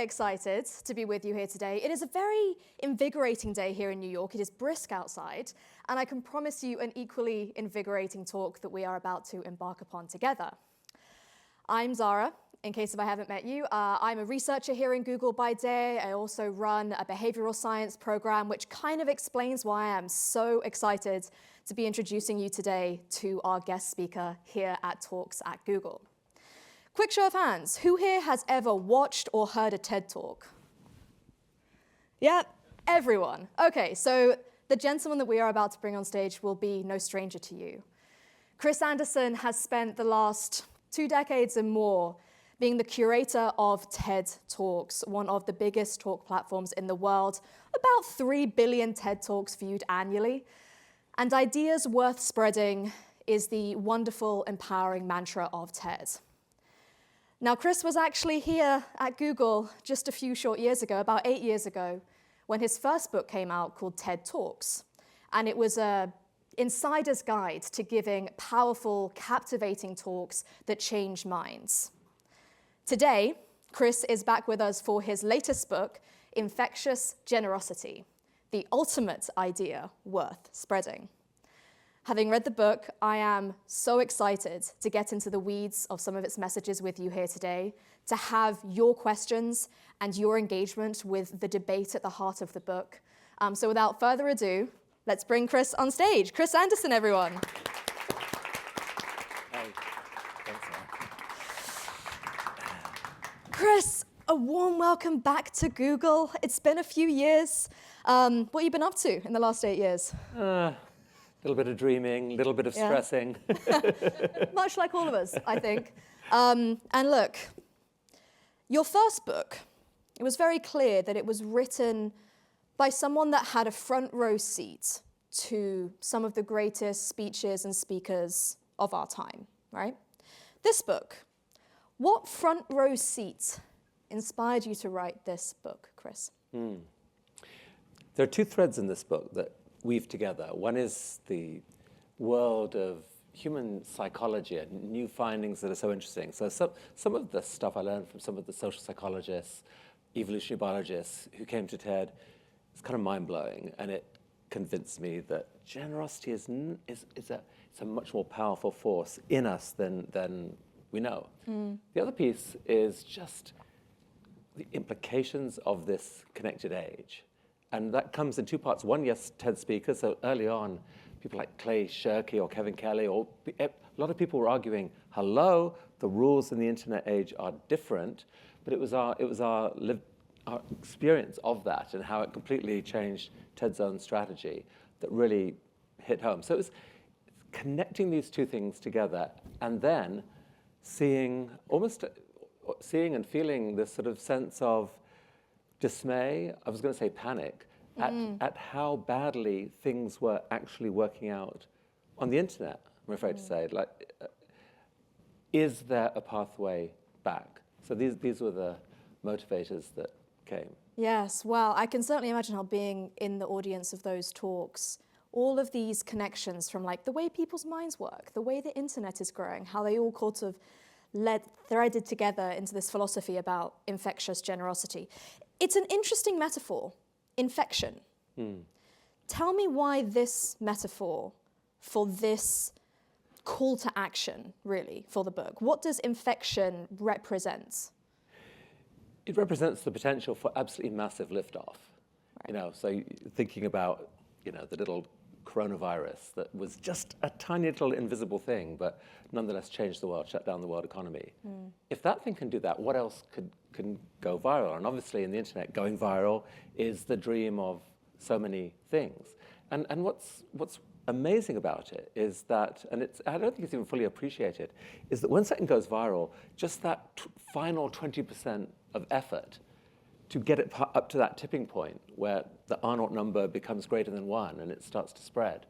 excited to be with you here today. It is a very invigorating day here in New York. It is brisk outside, and I can promise you an equally invigorating talk that we are about to embark upon together. I'm Zara, in case if I haven't met you. I'm a researcher here in Google by day. I also run a behavioral science program, which kind of explains why I'm so excited to be introducing you today to our guest speaker here at Talks at Google. Quick show of hands, who here has ever watched or heard a TED Talk? Yeah, everyone. Okay, so the gentleman that we are about to bring on stage will be no stranger to you. Chris Anderson has spent the last 2 decades and more being the curator of TED Talks, one of the biggest talk platforms in the world, about 3 billion TED Talks viewed annually. And ideas worth spreading is the wonderful, empowering mantra of TED. Now, Chris was actually here at Google just a few short years ago, about 8 years ago, when his first book came out called TED Talks. And it was an insider's guide to giving powerful, captivating talks that change minds. Today, Chris is back with us for his latest book, Infectious Generosity, the ultimate idea worth spreading. Having read the book, I am so excited to get into the weeds of some of its messages with you here today, to have your questions and your engagement with the debate at the heart of the book. So without further ado, let's bring Chris on stage. Chris Anderson, everyone. Hey. Thanks, Chris, a warm welcome back to Google. It's been a few years. What have you been up to in the last 8 years? A little bit of dreaming, a little bit of stressing. Much like all of us, I think. And look, your first book, it was very clear that it was written by someone that had a front row seat to some of the greatest speeches and speakers of our time, right? This book, what front row seat inspired you to write this book, Chris? There are 2 threads in this book that weave together. One is the world of human psychology and new findings that are so interesting. So some of the stuff I learned from some of the social psychologists, evolutionary biologists who came to TED is kind of mind-blowing, and it convinced me that generosity is a much more powerful force in us than we know. The other piece is just the implications of this connected age. And that comes in 2 parts. One, yes, TED speakers. So early on, people like Clay Shirky or Kevin Kelly, or a lot of people were arguing, hello, the rules in the internet age are different. But it was our experience of that and how it completely changed TED's own strategy that really hit home. So it was connecting these 2 things together and then seeing and feeling this sort of sense of dismay, I was going to say panic, at how badly things were actually working out on the internet, I'm afraid to say. Like, is there a pathway back? So these were the motivators that came. Yes, well, I can certainly imagine how being in the audience of those talks, all of these connections from like the way people's minds work, the way the internet is growing, how they all sort of threaded together into this philosophy about infectious generosity. It's an interesting metaphor, infection. Tell me why this metaphor for this call to action, really, for the book. What does infection represent? It represents the potential for absolutely massive liftoff. Right. So thinking about, the little coronavirus that was just a tiny little invisible thing, but nonetheless changed the world, shut down the world economy. If that thing can do that, what else can go viral? And obviously in the internet, going viral is the dream of so many things. And what's amazing about it is that, and I don't think it's even fully appreciated, is that when something goes viral, just that final 20% of effort to get it up to that tipping point where the R0 number becomes greater than 1 and it starts to spread.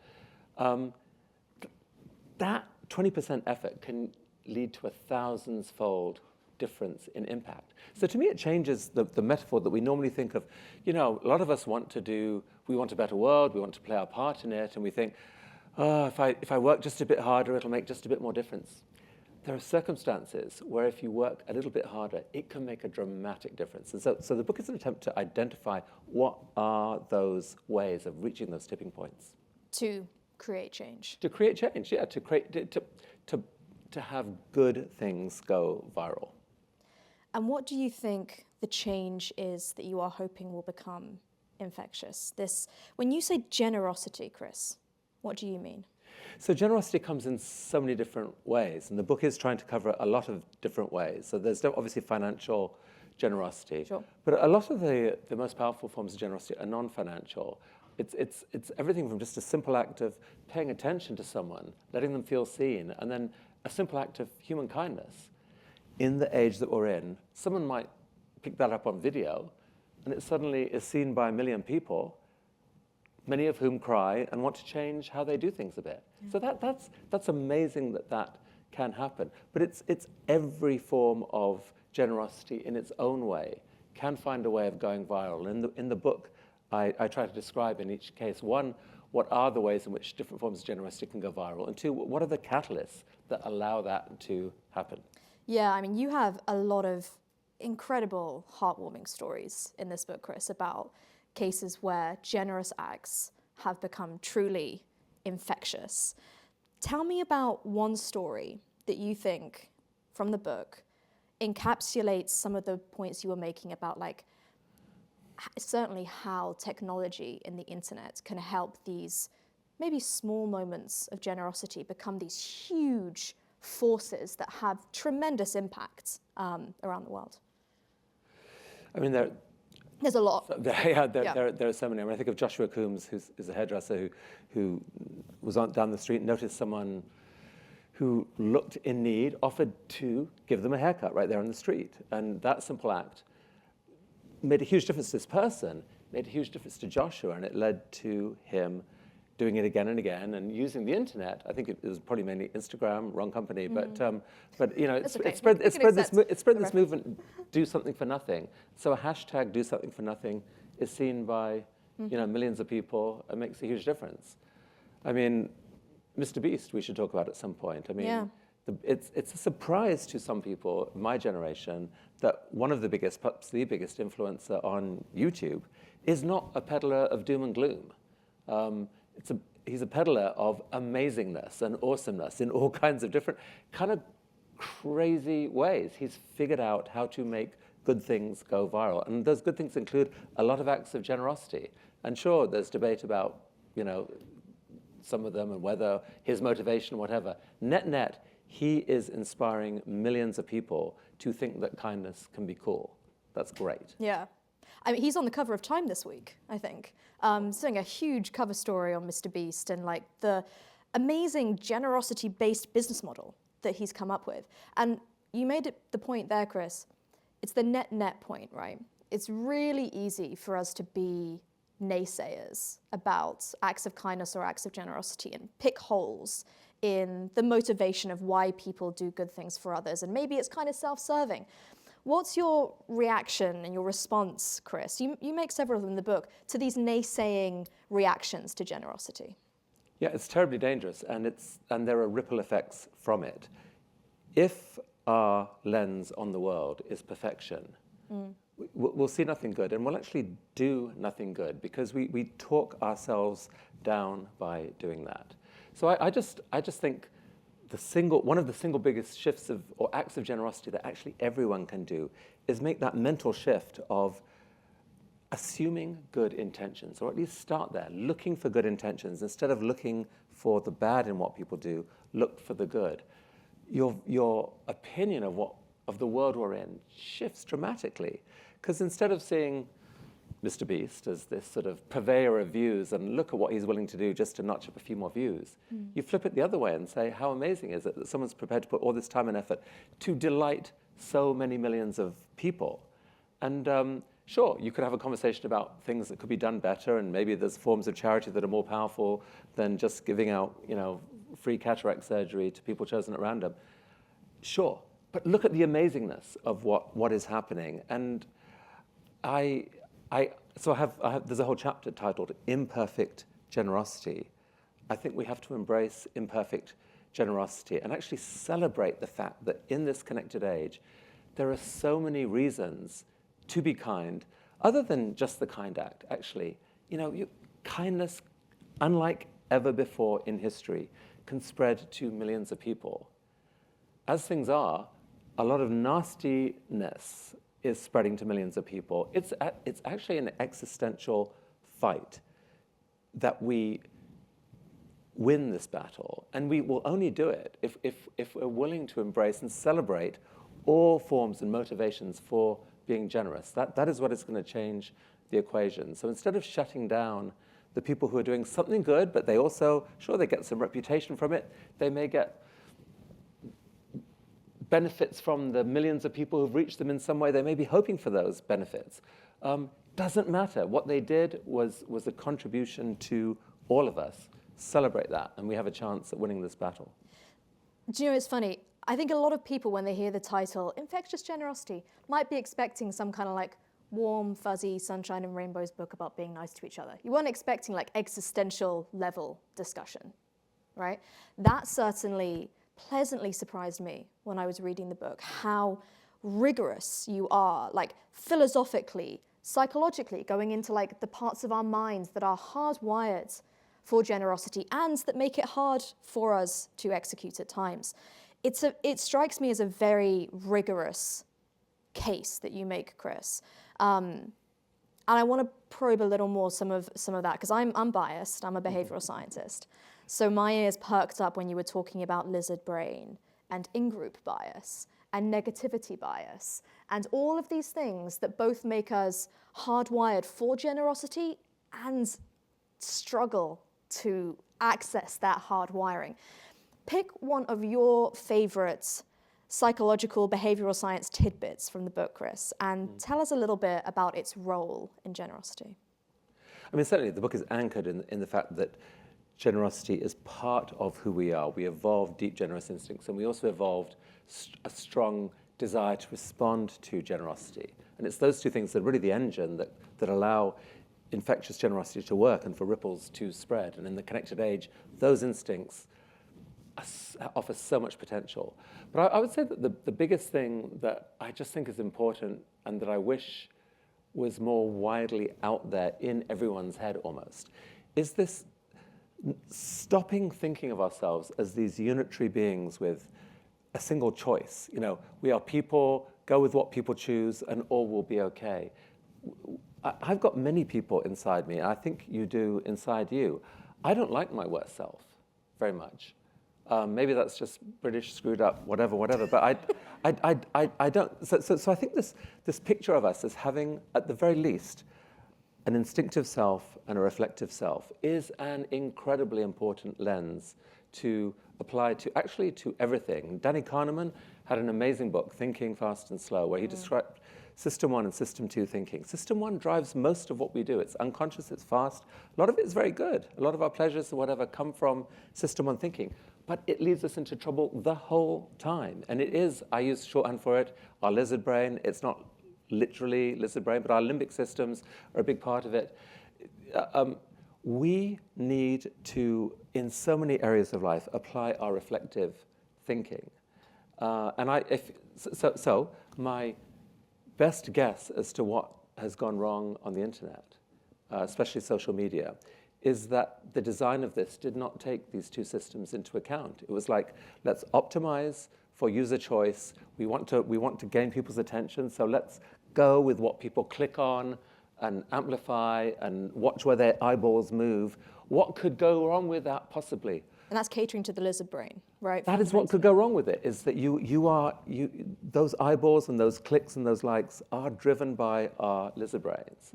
That 20% effort can lead to a 1,000-fold difference in impact. So to me, it changes the metaphor that we normally think of. A lot of us want a better world, we want to play our part in it, and we think, oh, if I work just a bit harder, it'll make just a bit more difference. there are circumstances where if you work a little bit harder, it can make a dramatic difference. And so the book is an attempt to identify what are those ways of reaching those tipping points. To create change. To create change, yeah, to have good things go viral. And what do you think the change is that you are hoping will become infectious? When you say generosity, Chris, what do you mean? So generosity comes in so many different ways, and the book is trying to cover a lot of different ways. So there's obviously financial generosity, Sure. But a lot of the most powerful forms of generosity are non-financial. It's everything from just a simple act of paying attention to someone, letting them feel seen, and then a simple act of human kindness. In the age that we're in, someone might pick that up on video, and it suddenly is seen by 1 million people, many of whom cry and want to change how they do things a bit. Yeah. So that's amazing that can happen. But it's every form of generosity in its own way can find a way of going viral. In the book, I try to describe in each case, one, what are the ways in which different forms of generosity can go viral, and two, what are the catalysts that allow that to happen? Yeah, I mean, you have a lot of incredible, heartwarming stories in this book, Chris, about cases where generous acts have become truly infectious. Tell me about one story that you think, from the book, encapsulates some of the points you were making about, like, certainly how technology and the internet can help these maybe small moments of generosity become these huge forces that have tremendous impact around the world. I mean, there's a lot. There are so many. I mean, I think of Joshua Coombs, who's a hairdresser who was down the street and noticed someone who looked in need, offered to give them a haircut right there on the street. And that simple act made a huge difference to this person, made a huge difference to Joshua, and it led to him doing it again and again, and using the internet. I think it was probably mainly Instagram, wrong company, but you know, it spread this movement, do something for nothing. So a hashtag, do something for nothing, is seen by millions of people and makes a huge difference. I mean, Mr. Beast, we should talk about at some point. I mean, it's a surprise to some people, my generation, that one of the biggest, perhaps the biggest influencer on YouTube is not a peddler of doom and gloom. He's a peddler of amazingness and awesomeness in all kinds of different, kind of crazy ways. He's figured out how to make good things go viral. And those good things include a lot of acts of generosity. And sure, there's debate about, some of them and whether his motivation, whatever. Net, he is inspiring millions of people to think that kindness can be cool. That's great. Yeah. I mean, he's on the cover of Time this week, I think, doing a huge cover story on Mr. Beast and like the amazing generosity-based business model that he's come up with. And you made the point there, Chris. It's the net point, right? It's really easy for us to be naysayers about acts of kindness or acts of generosity and pick holes in the motivation of why people do good things for others. And maybe it's kind of self-serving. What's your reaction and your response, Chris? You make several of them in the book, to these naysaying reactions to generosity. Yeah, it's terribly dangerous, and there are ripple effects from it. If our lens on the world is perfection, we'll see nothing good, and we'll actually do nothing good because we talk ourselves down by doing that. So I just think one of the single biggest shifts or acts of generosity that actually everyone can do is make that mental shift of assuming good intentions, or at least start there, looking for good intentions. Instead of looking for the bad in what people do, look for the good. Your opinion of the world we're in shifts dramatically, because instead of seeing Mr. Beast as this sort of purveyor of views and look at what he's willing to do just to notch up a few more views, you flip it the other way and say, how amazing is it that someone's prepared to put all this time and effort to delight so many millions of people? And sure, you could have a conversation about things that could be done better, and maybe there's forms of charity that are more powerful than just giving out, free cataract surgery to people chosen at random. Sure, but look at the amazingness of what is happening. And there's a whole chapter titled Imperfect Generosity. I think we have to embrace imperfect generosity and actually celebrate the fact that in this connected age, there are so many reasons to be kind, other than just the kind act. Actually, kindness, unlike ever before in history, can spread to millions of people. As things are, a lot of nastiness is spreading to millions of people. It's actually an existential fight that we win this battle, and we will only do it if we're willing to embrace and celebrate all forms and motivations for being generous. That is what is going to change the equation. So instead of shutting down the people who are doing something good, but they also, sure, they get some reputation from it, they may get benefits from the millions of people who've reached them in some way, they may be hoping for those benefits. Doesn't matter. What they did was a contribution to all of us. Celebrate that, and we have a chance at winning this battle. Do you know, it's funny. I think a lot of people, when they hear the title, Infectious Generosity, might be expecting some kind of like warm, fuzzy, sunshine and rainbows book about being nice to each other. You weren't expecting like existential level discussion, right? That certainly pleasantly surprised me when I was reading the book, how rigorous you are, like philosophically, psychologically, going into like the parts of our minds that are hardwired for generosity and that make it hard for us to execute at times. It strikes me as a very rigorous case that you make, Chris. And I want to probe a little more some of that, because I'm biased. I'm a behavioral scientist. So my ears perked up when you were talking about lizard brain and in-group bias and negativity bias and all of these things that both make us hardwired for generosity and struggle to access that hard wiring. Pick one of your favorite psychological behavioral science tidbits from the book, Chris, and tell us a little bit about its role in generosity. I mean, certainly the book is anchored in the fact that generosity is part of who we are. We evolved deep generous instincts, and we also evolved a strong desire to respond to generosity. And it's those two things that are really the engine that allow infectious generosity to work and for ripples to spread. And in the connected age, those instincts offer so much potential. But I would say that the biggest thing that I just think is important and that I wish was more widely out there in everyone's head almost is this stopping thinking of ourselves as these unitary beings with a single choice. We are people, go with what people choose, and all will be okay. I've got many people inside me. I think you do inside you. I don't like my worst self very much. Maybe that's just British, screwed up, whatever. But I don't. So I think this picture of us as having, at the very least, an instinctive self and a reflective self is an incredibly important lens to apply to everything. Danny Kahneman had an amazing book, Thinking Fast and Slow, where he described System 1 and System 2 thinking. System 1 drives most of what we do. It's unconscious, it's fast. A lot of it is very good. A lot of our pleasures or whatever come from System 1 thinking. But it leads us into trouble the whole time. And it is, I use shorthand for it, our lizard brain. It's not literally lizard brain, but our limbic systems are a big part of it. We need to, in so many areas of life, apply our reflective thinking. So my best guess as to what has gone wrong on the internet, especially social media, is that the design of this did not take these two systems into account. It was like, let's optimize for user choice. We want to gain people's attention, so let's go with what people click on and amplify and watch where their eyeballs move. What could go wrong with that possibly? And that's catering to the lizard brain, right? That is what could go wrong with it, is that those eyeballs and those clicks and those likes are driven by our lizard brains.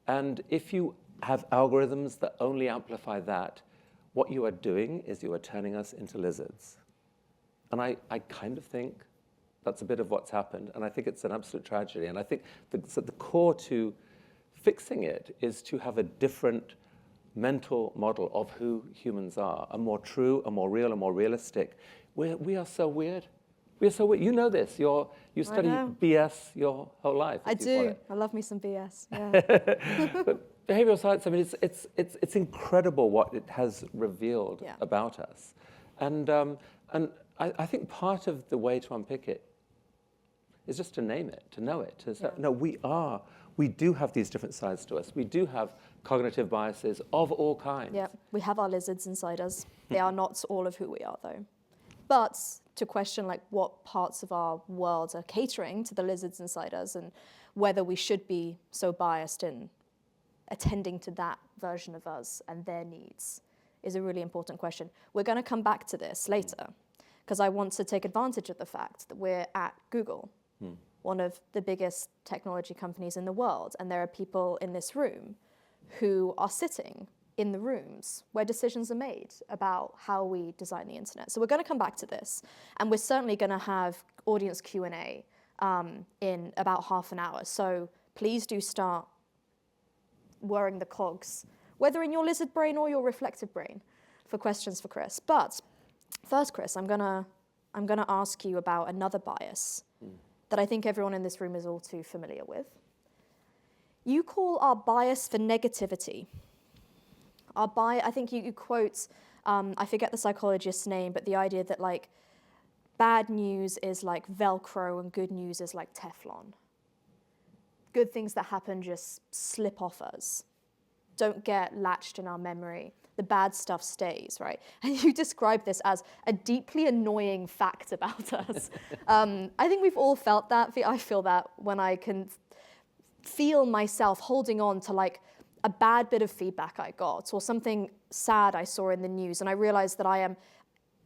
And if you have algorithms that only amplify that, what you are doing is you are turning us into lizards. And I kind of think that's a bit of what's happened, and I think it's an absolute tragedy. And I think the core to fixing it is to have a different mental model of who humans are, a more true, a more real, a more realistic. We are so weird. We are so weird. You know this. You study BS your whole life. I do. I love me some BS. Yeah. But behavioral science, I mean, it's incredible what it has revealed about us. And I think part of the way to unpick it is just to name it, to know it. To say, no, we do have these different sides to us. We do have cognitive biases of all kinds. Yeah, we have our lizards inside us. They are not all of who we are, though. But to question like what parts of our world are catering to the lizards inside us and whether we should be so biased in attending to that version of us and their needs is a really important question. We're going to come back to this later because I want to take advantage of the fact that we're at Google, one of the biggest technology companies in the world, and there are people in this room who are sitting in the rooms where decisions are made about how we design the internet. So we're going to come back to this, and we're certainly going to have audience Q&A in about half an hour. So please do start whirring the cogs, whether in your lizard brain or your reflective brain, for questions for Chris. But first, Chris, I'm gonna ask you about another bias that I think everyone in this room is all too familiar with. You call our bias for negativity. I think you quote, I forget the psychologist's name, but the idea that like bad news is like Velcro and good news is like Teflon. Good things that happen just slip off us, don't get latched in our memory. The bad stuff stays, right? And you describe this as a deeply annoying fact about us. I think we've all felt that. I feel that when I can feel myself holding on to like a bad bit of feedback I got or something sad I saw in the news, and I realize that I am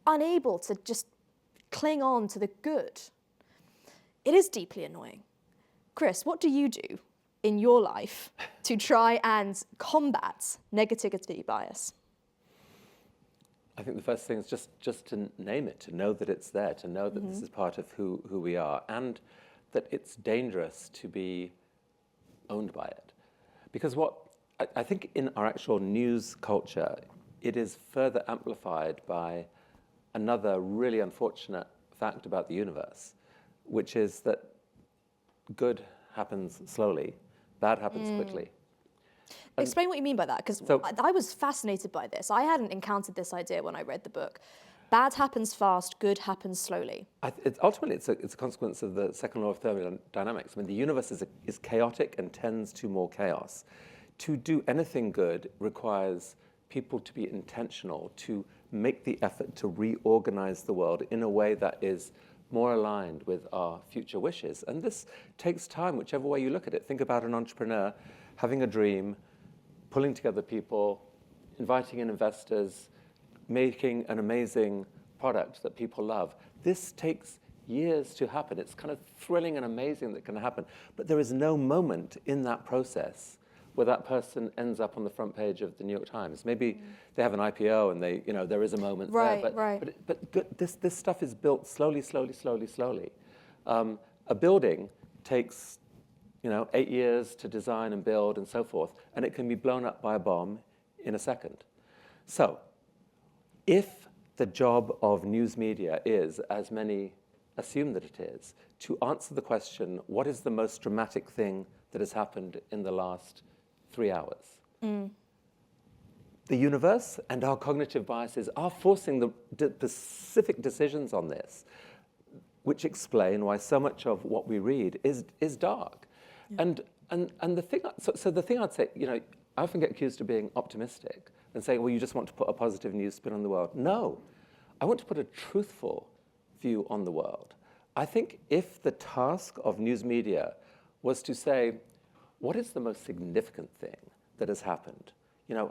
unable to just cling on to the good. It is deeply annoying. Chris, what do you do in your life to try and combat negativity bias? I think the first thing is just to name it, to know that it's there, to know that this is part of who we are, and that it's dangerous to be owned by it. Because what I think in our actual news culture, it is further amplified by another really unfortunate fact about the universe, which is that good happens slowly, bad happens quickly. Explain what you mean by that, because I was fascinated by this. I hadn't encountered this idea when I read the book. Bad happens fast, good happens slowly. Ultimately, it's a consequence of the second law of thermodynamics. I mean, the universe is chaotic and tends to more chaos. To do anything good requires people to be intentional, to make the effort to reorganize the world in a way that is more aligned with our future wishes. And this takes time, whichever way you look at it. Think about an entrepreneur having a dream, pulling together people, inviting in investors, making an amazing product that people love. This takes years to happen. It's kind of thrilling and amazing that it can happen. But there is no moment in that process where that person ends up on the front page of the New York Times. Maybe they have an IPO and there is a moment there. But this stuff is built slowly. A building takes 8 years to design and build and so forth, and it can be blown up by a bomb in a second. So if the job of news media is, as many assume that it is, to answer the question, what is the most dramatic thing that has happened in the last 3 hours? The universe and our cognitive biases are forcing the specific decisions on this, which explain why so much of what we read is dark. And the thing, so the thing I'd say, I often get accused of being optimistic and saying, well, you just want to put a positive news spin on the world. No, I want to put a truthful view on the world. I think if the task of news media was to say, what is the most significant thing that has happened?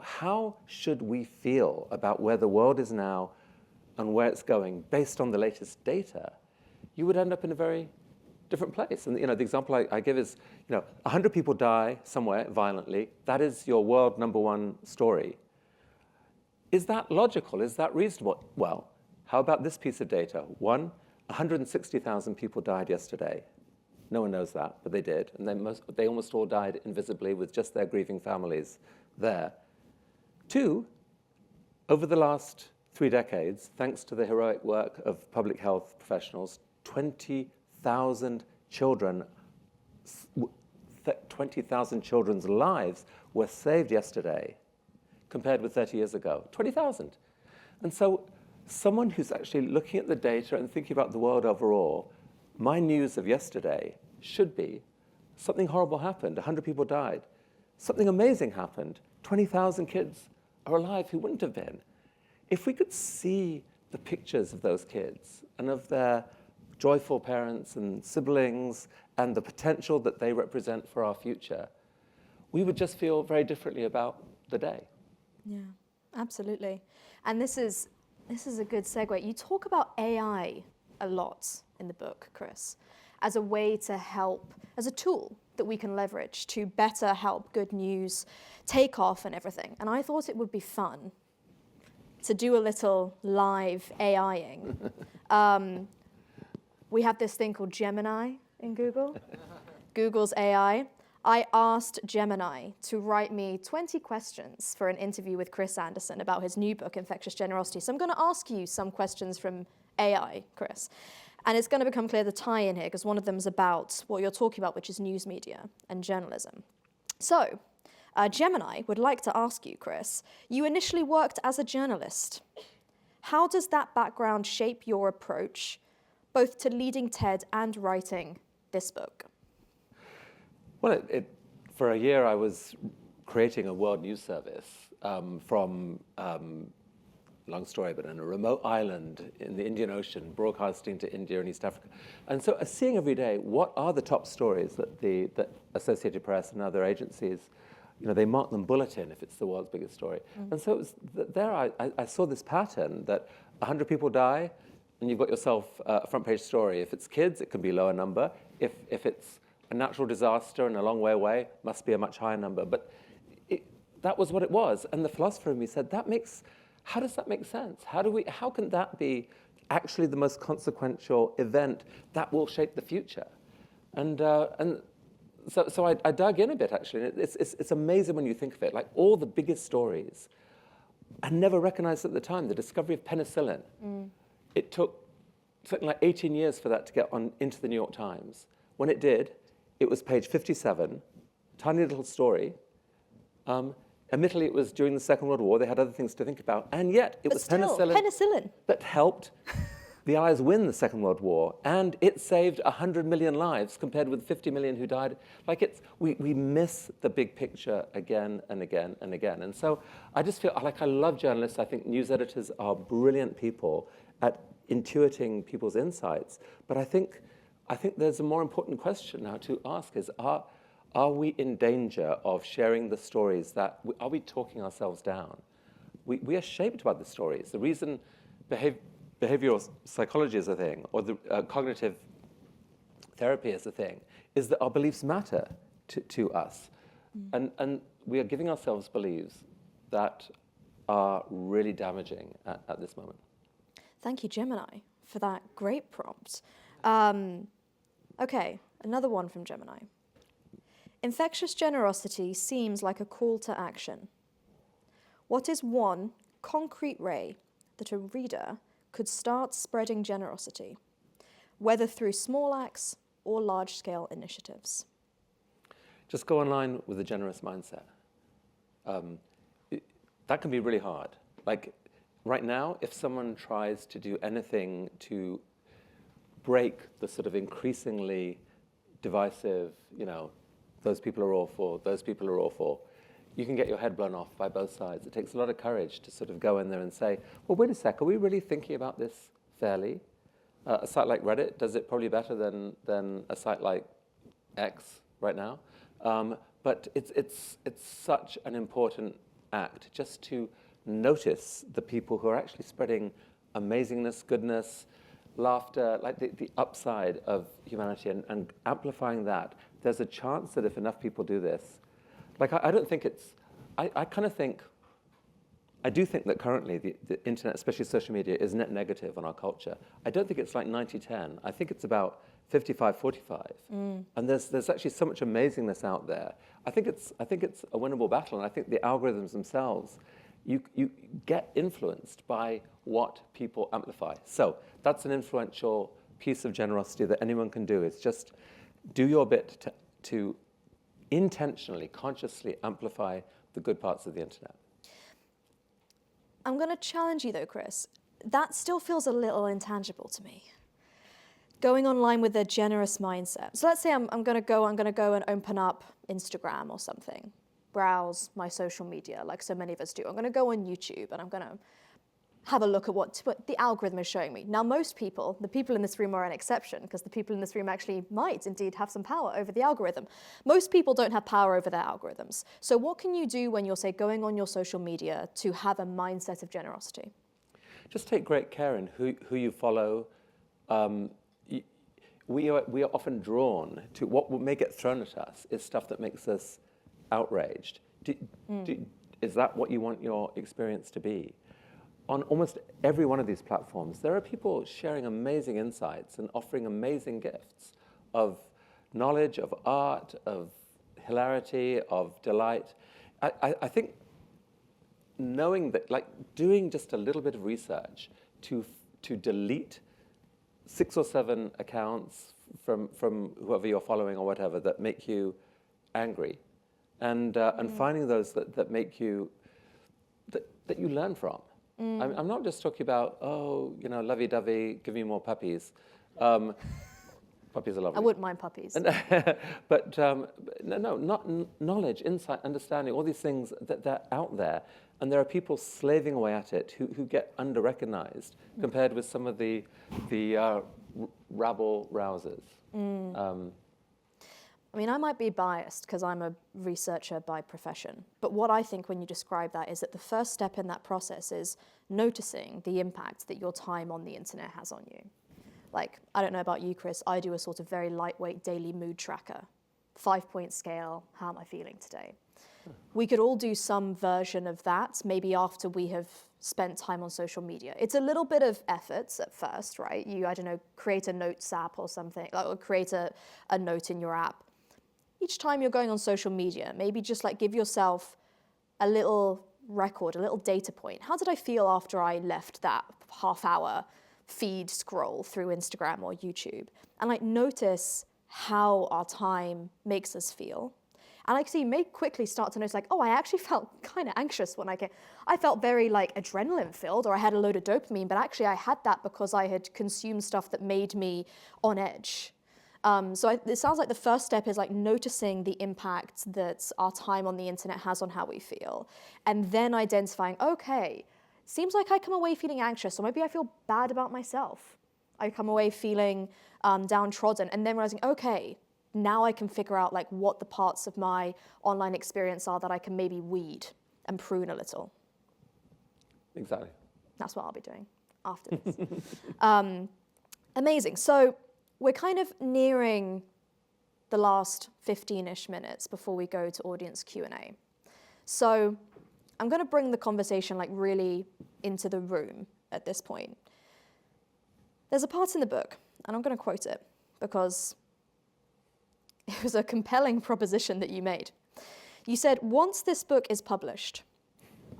How should we feel about where the world is now and where it's going based on the latest data? You would end up in a very different place. And the example I give is, 100 people die somewhere violently. That is your world #1 story. Is that logical? Is that reasonable? Well, how about this piece of data? 160,000 people died yesterday. No one knows that, but they did. And they almost all died invisibly with just their grieving families there. 2, over the last 3 decades, thanks to the heroic work of public health professionals, 20,000 children's lives were saved yesterday compared with 30 years ago. 20,000. And so someone who's actually looking at the data and thinking about the world overall, my news of yesterday should be something horrible happened, 100 people died. Something amazing happened, 20,000 kids are alive who wouldn't have been. If we could see the pictures of those kids and of their joyful parents and siblings and the potential that they represent for our future, we would just feel very differently about the day. Yeah, absolutely. And this is a good segue. You talk about AI a lot in the book, Chris, as a way to help, as a tool that we can leverage to better help good news take off and everything. And I thought it would be fun to do a little live AIing. We have this thing called Gemini in Google, Google's AI. I asked Gemini to write me 20 questions for an interview with Chris Anderson about his new book, Infectious Generosity. So I'm going to ask you some questions from AI, Chris. And it's going to become clear the tie-in here, because one of them is about what you're talking about, which is news media and journalism. So Gemini would like to ask you, Chris, you initially worked as a journalist. How does that background shape your approach, both to leading TED and writing this book? Well, for a year I was creating a world news service from, long story, but in a remote island in the Indian Ocean, broadcasting to India and East Africa. And so seeing every day what are the top stories that the Associated Press and other agencies, they mark them bulletin if it's the world's biggest story. And so it was there I saw this pattern that 100 people die and you've got yourself a front page story. If it's kids, it can be a lower number. If it's a natural disaster and a long way away, must be a much higher number. But that was what it was. And the philosopher in me said, how does that make sense? How can that be actually the most consequential event that will shape the future? And so I dug in a bit, actually. It's amazing when you think of it. Like all the biggest stories, I never recognized at the time, the discovery of penicillin. It took something like 18 years for that to get into the New York Times. When it did, it was page 57, tiny little story. Admittedly, it was during the Second World War. They had other things to think about. And yet, it was penicillin that helped the Allies win the Second World War. And it saved 100 million lives compared with 50 million who died. We miss the big picture again and again and again. And so I just feel like I love journalists. I think news editors are brilliant people at intuiting people's insights. But I think there's a more important question now to ask is, are we in danger of sharing the stories are we talking ourselves down? We are shaped by the stories. The reason behavioral psychology is a thing, or the cognitive therapy is a thing, is that our beliefs matter to us. And we are giving ourselves beliefs that are really damaging at this moment. Thank you, Gemini, for that great prompt. Okay, another one from Gemini. Infectious generosity seems like a call to action. What is one concrete way that a reader could start spreading generosity, whether through small acts or large-scale initiatives? Just go online with a generous mindset. That can be really hard. Like right now, if someone tries to do anything to break the sort of increasingly divisive, those people are awful, those people are awful, you can get your head blown off by both sides. It takes a lot of courage to sort of go in there and say, well, wait a sec, are we really thinking about this fairly? A site like Reddit does it probably better than a site like X right now. But it's such an important act just to notice the people who are actually spreading amazingness, goodness, laughter, like the upside of humanity, and amplifying that. There's a chance that if enough people do this, like I don't think it's, I kind of think, I do think that currently the internet, especially social media, is net negative on our culture. I don't think it's like 90-10. I think it's about 55-45. And there's actually so much amazingness out there. I think it's a winnable battle, and I think the algorithms themselves, you get influenced by what people amplify. So that's an influential piece of generosity that anyone can do. It's just do your bit to intentionally, consciously amplify the good parts of the internet. I'm going to challenge you though, Chris. that still feels a little intangible to me. Going online with a generous mindset. So let's say I'm going to go and open up Instagram or something, browse my social media like so many of us do. I'm going to go on YouTube and I'm going to have a look at what the algorithm is showing me. Now, most people, the people in this room are an exception, because the people in this room actually might indeed have some power over the algorithm. Most people don't have power over their algorithms. So what can you do when you're, say, going on your social media to have a mindset of generosity? Just take great care in who you follow. We are often drawn to what may get thrown at us is stuff that makes us outraged. Is that what you want your experience to be? On almost every one of these platforms, there are people sharing amazing insights and offering amazing gifts of knowledge, of art, of hilarity, of delight. I think knowing that, like doing just a little bit of research to delete 6 or 7 accounts from whoever you're following or whatever that make you angry, and finding those that make you, that you learn from. I'm not just talking about, lovey-dovey, give me more puppies. Puppies are lovely. I wouldn't mind puppies. But not knowledge, insight, understanding, all these things that they're out there. And there are people slaving away at it who get under-recognized compared with some of the rabble-rousers. I mean, I might be biased because I'm a researcher by profession, but what I think when you describe that is that the first step in that process is noticing the impact that your time on the internet has on you. Like, I don't know about you, Chris, I do a sort of very lightweight daily mood tracker, 5-point scale, how am I feeling today? We could all do some version of that, maybe after we have spent time on social media. It's a little bit of effort at first, right? You, I don't know, create a notes app or something, or create a note in your app. Each time you're going on social media, maybe just like give yourself a little record, a little data point. How did I feel after I left that half-hour feed scroll through Instagram or YouTube? And like notice how our time makes us feel. And like, so you may quickly start to notice like, oh, I actually felt kind of anxious when I felt very like adrenaline filled, or I had a load of dopamine, but actually I had that because I had consumed stuff that made me on edge. It sounds like the first step is like noticing the impact that our time on the internet has on how we feel, and then identifying, okay, seems like I come away feeling anxious, or maybe I feel bad about myself. I come away feeling downtrodden, and then realizing, okay, now I can figure out like what the parts of my online experience are that I can maybe weed and prune a little. Exactly. That's what I'll be doing after this. Amazing. So we're kind of nearing the last 15-ish minutes before we go to audience Q&A. So I'm going to bring the conversation like really into the room at this point. There's a part in the book, and I'm going to quote it because it was a compelling proposition that you made. You said, once this book is published,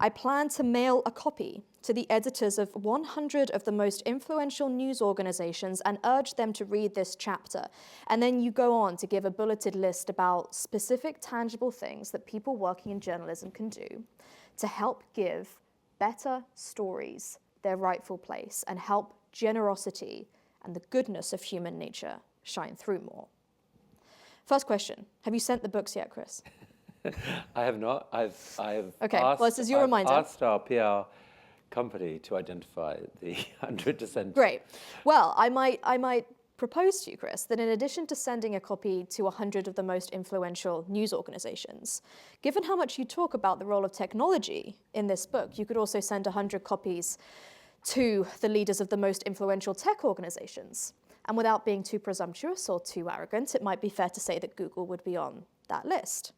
I plan to mail a copy to the editors of 100 of the most influential news organizations and urge them to read this chapter. And then you go on to give a bulleted list about specific tangible things that people working in journalism can do to help give better stories their rightful place and help generosity and the goodness of human nature shine through more. First question, have you sent the books yet, Chris? I have not. I've okay, asked, well, this is your reminder. I've asked our PR company to identify the 100 to send. Great. Well, I might propose to you, Chris, that in addition to sending a copy to 100 of the most influential news organizations, given how much you talk about the role of technology in this book, you could also send 100 copies to the leaders of the most influential tech organizations. And without being too presumptuous or too arrogant, it might be fair to say that Google would be on that list.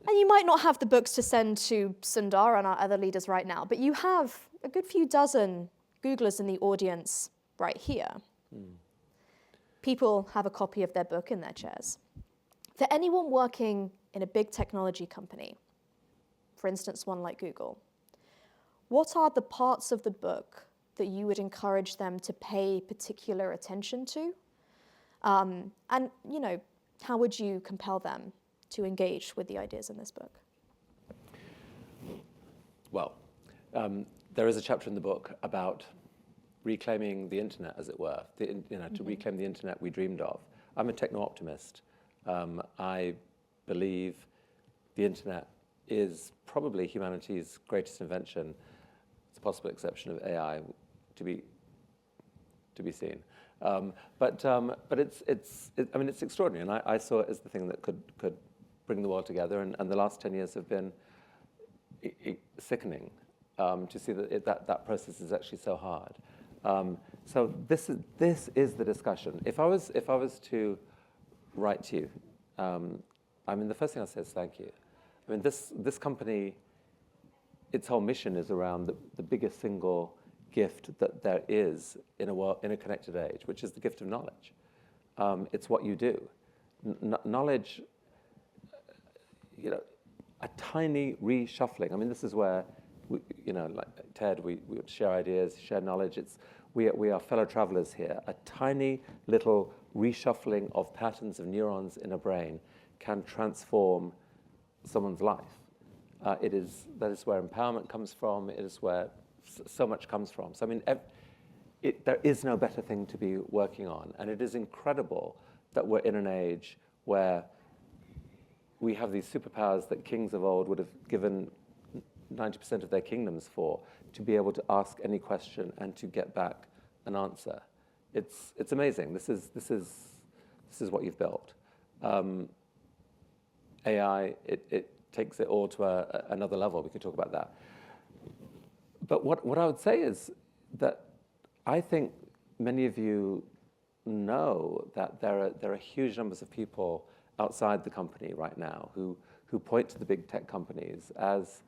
And you might not have the books to send to Sundar and our other leaders right now, but you have a good few dozen Googlers in the audience right here. People have a copy of their book in their chairs. For anyone working in a big technology company, for instance, one like Google, what are the parts of the book that you would encourage them to pay particular attention to? And, how would you compel them to engage with the ideas in this book? Well, there is a chapter in the book about reclaiming the internet, as it were, to reclaim the internet we dreamed of. I'm a techno-optimist. I believe the internet is probably humanity's greatest invention. It's a possible exception of AI to be seen. But it's extraordinary, and I saw it as the thing that could bring the world together. And the last 10 years have been sickening to see that process is actually so hard. So this is the discussion. If I was to write to you, the first thing I'll say is thank you. This company, its whole mission is around the biggest single gift that there is in a connected age, which is the gift of knowledge. It's what you do. Knowledge, a tiny reshuffling. This is where, like Ted, we share ideas, share knowledge. We are fellow travelers here. A tiny little reshuffling of patterns of neurons in a brain can transform someone's life. That is where empowerment comes from. It is where so much comes from. So there is no better thing to be working on, and it is incredible that we're in an age where we have these superpowers that kings of old would have given 90% of their kingdoms for, to be able to ask any question and to get back an answer. It's amazing. This is what you've built. AI, it takes it all to another level. We could talk about that. But what I would say is that I think many of you know that there are huge numbers of people outside the company right now who point to the big tech companies as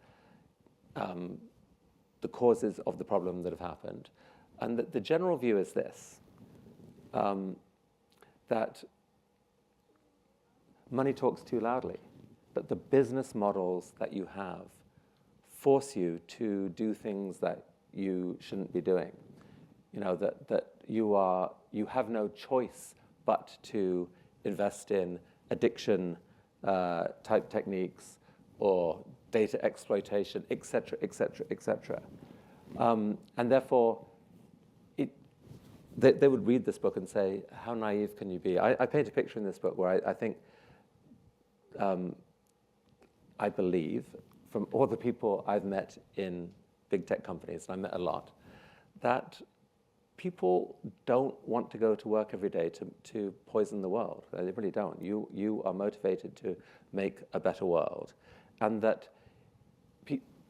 the causes of the problem that have happened. And that the general view is this, that money talks too loudly, that the business models that you have force you to do things that you shouldn't be doing. That you have no choice but to invest in addiction type techniques or data exploitation, et cetera, et cetera, et cetera. And therefore, they would read this book and say, how naive can you be? I paint a picture in this book where I think, I believe, from all the people I've met in big tech companies, and I met a lot, that people don't want to go to work every day to poison the world. They really don't. You are motivated to make a better world, and that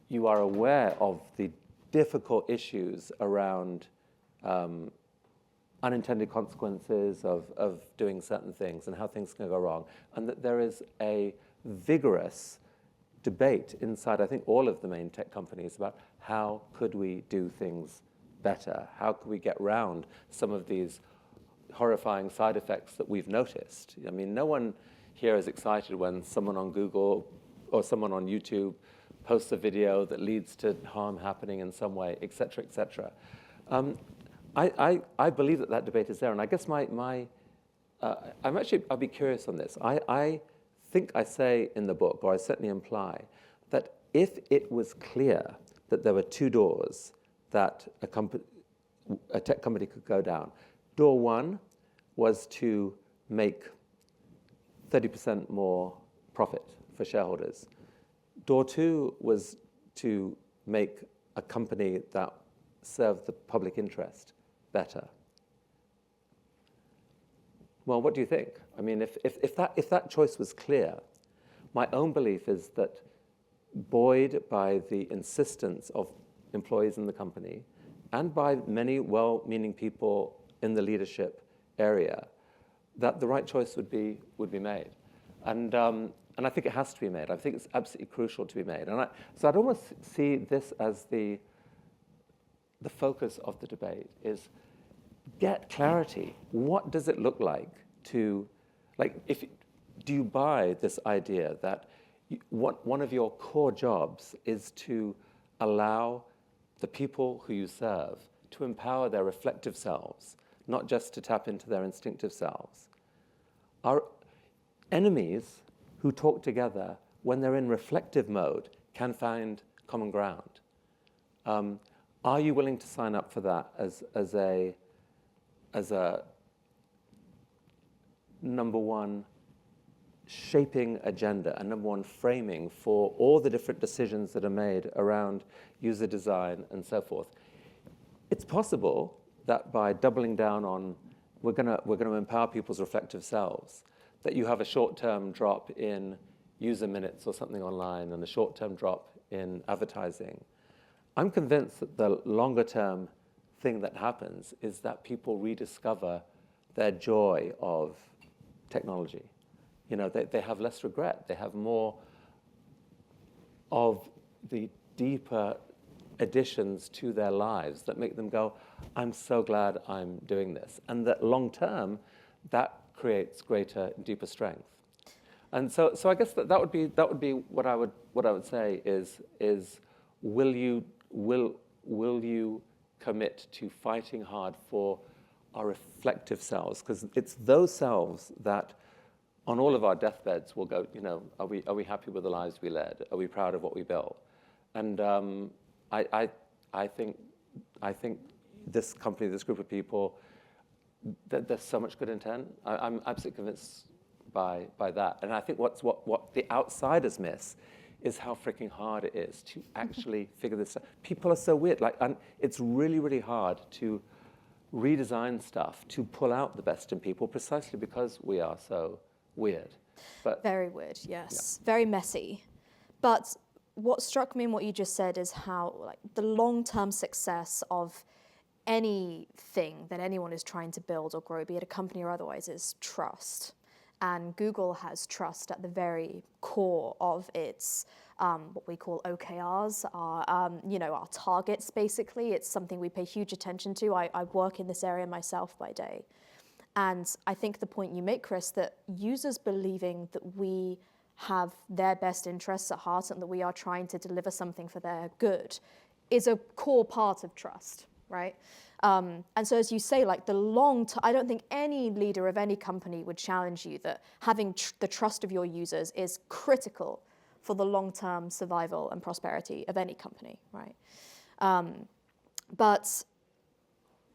you are aware of the difficult issues around unintended consequences of doing certain things and how things can go wrong, and that there is a vigorous debate inside, I think, all of the main tech companies about how could we do things better? How could we get round some of these horrifying side effects that we've noticed? No one here is excited when someone on Google or someone on YouTube posts a video that leads to harm happening in some way, et cetera, et cetera. I believe that debate is there, and I guess I'll be curious on this. I think I say in the book, or I certainly imply, that if it was clear that there were two doors that a tech company could go down, door one was to make 30% more profit for shareholders. Door two was to make a company that served the public interest better. Well, what do you think? If that choice was clear, my own belief is that, buoyed by the insistence of employees in the company and by many well-meaning people in the leadership area, that the right choice would be made. And I think it has to be made. I think it's absolutely crucial to be made. So I'd almost see this as the focus of the debate is get clarity. What does it look like to, do you buy this idea that one of your core jobs is to allow the people who you serve to empower their reflective selves, not just to tap into their instinctive selves? Our enemies who talk together when they're in reflective mode can find common ground. are you willing to sign up for that as a number one shaping agenda, a number one framing for all the different decisions that are made around user design and so forth? It's possible that by doubling down on we're going to empower people's reflective selves, that you have a short-term drop in user minutes or something online and a short-term drop in advertising. I'm convinced that the longer-term thing that happens is that people rediscover their joy of technology. You know, they have less regret. They have more of the deeper additions to their lives that make them go, I'm so glad I'm doing this. And that long term, that creates greater, deeper strength. And so I guess that would be what I would say is will you commit to fighting hard for our reflective selves? Because it's those selves that on all of our deathbeds will go, you know, are we happy with the lives we led? Are we proud of what we built? And I think this company, this group of people, that there's so much good intent. I'm absolutely convinced by that. And I think what the outsiders miss is how freaking hard it is to actually figure this out. People are so weird. And it's really, really hard to redesign stuff, to pull out the best in people, precisely because we are so weird. But very weird, yes. Yeah. Very messy. But what struck me in what you just said is how the long-term success of anything that anyone is trying to build or grow, be it a company or otherwise, is trust. And Google has trust at the very core of its what we call OKRs, our targets, basically. It's something we pay huge attention to. I work in this area myself by day. And I think the point you make, Chris, that users believing that we have their best interests at heart and that we are trying to deliver something for their good is a core part of trust, right? And so as you say, I don't think any leader of any company would challenge you that having the trust of your users is critical for the long-term survival and prosperity of any company, right? But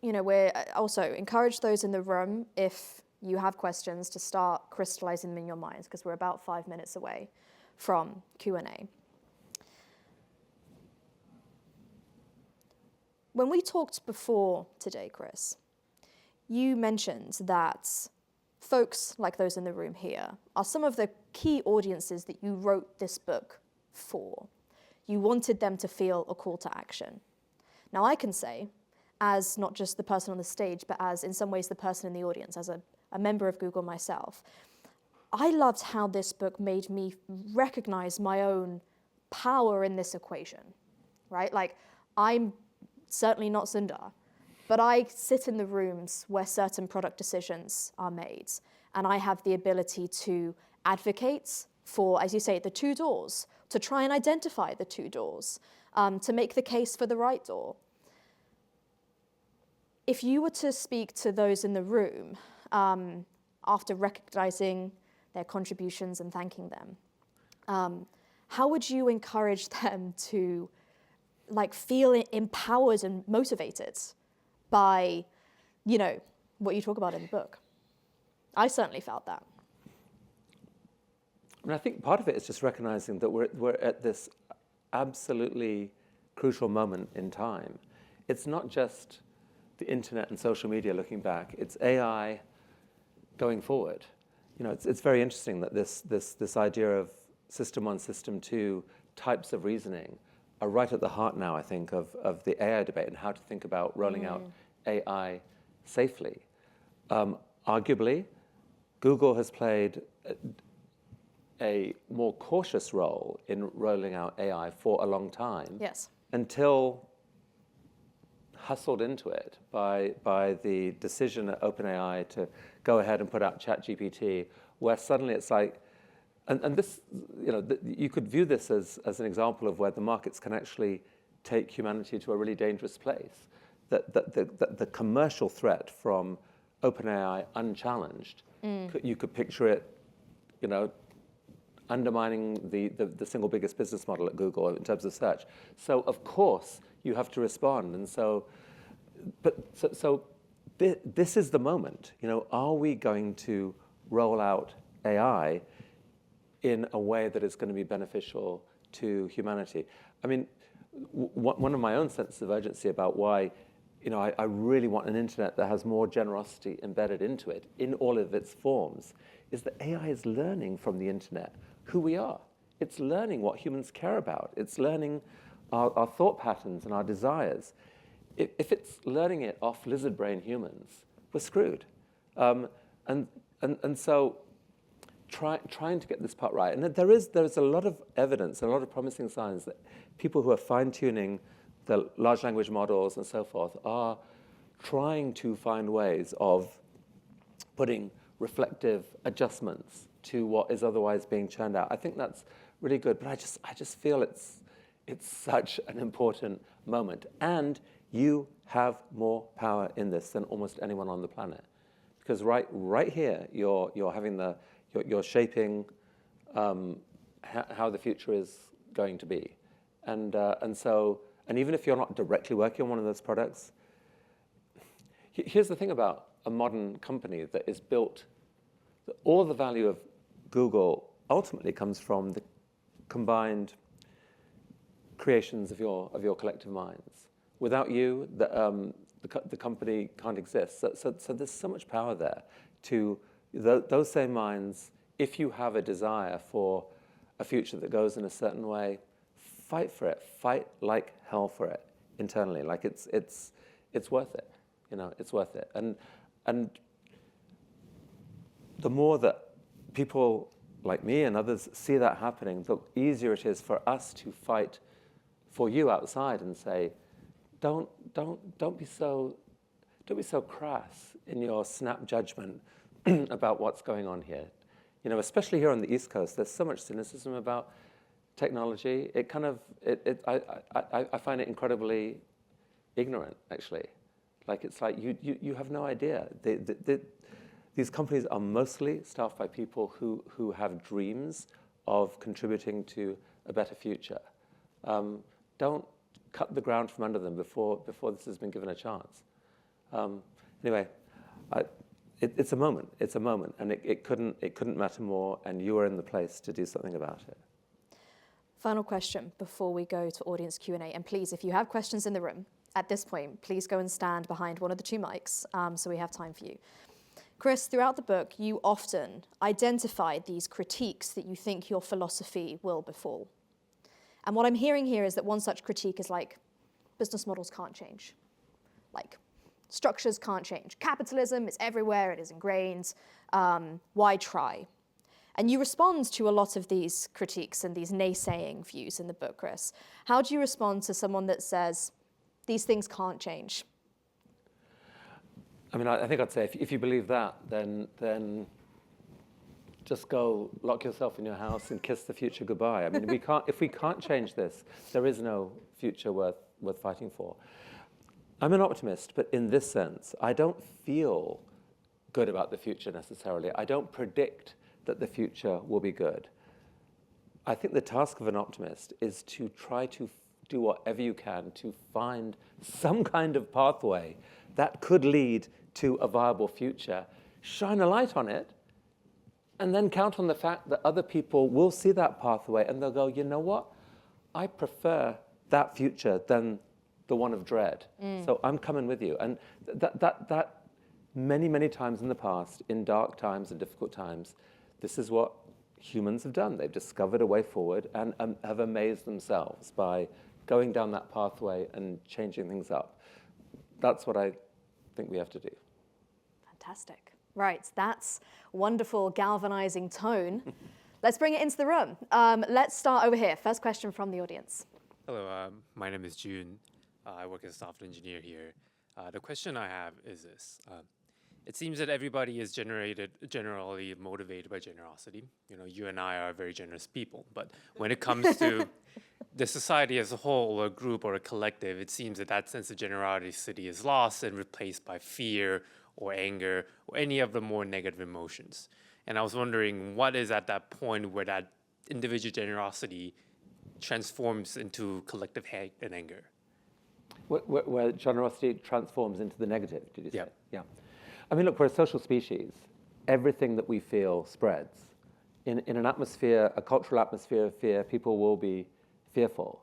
we're also encourage those in the room, if you have questions, to start crystallizing them in your minds, because we're about 5 minutes away from Q&A. When we talked before today, Chris, you mentioned that folks like those in the room here are some of the key audiences that you wrote this book for. You wanted them to feel a call to action. Now, I can say, as not just the person on the stage, but as in some ways the person in the audience, as a member of Google myself, I loved how this book made me recognize my own power in this equation, right? I'm certainly not Sundar, but I sit in the rooms where certain product decisions are made, and I have the ability to advocate for, as you say, the two doors, to try and identify the two doors, to make the case for the right door. If you were to speak to those in the room after recognizing their contributions and thanking them, how would you encourage them to feel empowered and motivated by, what you talk about in the book? I certainly felt that. I think part of it is just recognizing that we're at this absolutely crucial moment in time. It's not just the internet and social media looking back, it's AI going forward. It's very interesting that this idea of system 1, system 2 types of reasoning are right at the heart now, I think, of the AI debate and how to think about rolling out AI safely. Arguably, Google has played a more cautious role in rolling out AI for a long time. Yes. Until hustled into it by the decision at OpenAI to go ahead and put out ChatGPT, where suddenly it's and this, you could view this as an example of where the markets can actually take humanity to a really dangerous place. That the commercial threat from OpenAI unchallenged, you could picture it, undermining the single biggest business model at Google in terms of search. So of course you have to respond. And so, this is the moment. Are we going to roll out AI in a way that is going to be beneficial to humanity? I mean, one of my own senses of urgency about why, I really want an internet that has more generosity embedded into it in all of its forms, is that AI is learning from the internet who we are. It's learning what humans care about. It's learning our thought patterns and our desires. If it's learning it off lizard brain humans, we're screwed. And so trying to get this part right. And there is a lot of evidence, a lot of promising signs that people who are fine-tuning the large language models and so forth are trying to find ways of putting reflective adjustments to what is otherwise being churned out. I think that's really good, but I just feel it's such an important moment. And you have more power in this than almost anyone on the planet. Because right here, you're shaping how the future is going to be. And even if you're not directly working on one of those products, here's the thing about a modern company that is built, all the value of Google ultimately comes from the combined creations of your collective minds. Without you, the company can't exist. So there's so much power there to those same minds. If you have a desire for a future that goes in a certain way, fight for it. Fight like hell for it internally. Like it's worth it. It's worth it. And the more that people like me and others see that happening, the easier it is for us to fight for you outside and say, don't be so crass in your snap judgment about what's going on here. Especially here on the East Coast, there's so much cynicism about technology. I find it incredibly ignorant, actually. It's like you have no idea. These companies are mostly staffed by people who have dreams of contributing to a better future. Don't cut the ground from under them before this has been given a chance. Anyway, it's a moment. It's a moment, and it couldn't matter more. And you are in the place to do something about it. Final question before we go to audience Q&A. And please, if you have questions in the room at this point, please go and stand behind one of the two mics so we have time for you. Chris, throughout the book, you often identify these critiques that you think your philosophy will befall. And what I'm hearing here is that one such critique is like, business models can't change. Like, structures can't change. Capitalism is everywhere, it is ingrained. Why try? And you respond to a lot of these critiques and these naysaying views in the book, Chris. How do you respond to someone that says, these things can't change? I mean, I think I'd say if you believe that, then just go lock yourself in your house and kiss the future goodbye. I mean, if we can't change this, there is no future worth fighting for. I'm an optimist, but in this sense, I don't feel good about the future necessarily. I don't predict that the future will be good. I think the task of an optimist is to try to do whatever you can to find some kind of pathway that could lead to a viable future, shine a light on it, and then count on the fact that other people will see that pathway and they'll go, you know what? I prefer that future than the one of dread. So I'm coming with you. And that many, many times in the past, in dark times and difficult times, this is what humans have done. They've discovered a way forward and have amazed themselves by going down that pathway and changing things up. That's what I think we have to do. Fantastic. Right, that's wonderful galvanizing tone. Let's bring it into the room. Let's start over here. First question from the audience. Hello, my name is June. I work as a software engineer here. The question I have is this. It seems that everybody is generally motivated by generosity. You and I are very generous people, but when it comes to the society as a whole, or a group, or a collective, it seems that sense of generosity is lost and replaced by fear or anger or any of the more negative emotions. And I was wondering, what is at that point where that individual generosity transforms into collective hate and anger? Where generosity transforms into the negative, did you say? Yeah. Yeah. I mean, look, we're a social species. Everything that we feel spreads. In an atmosphere, a cultural atmosphere of fear, people will be fearful,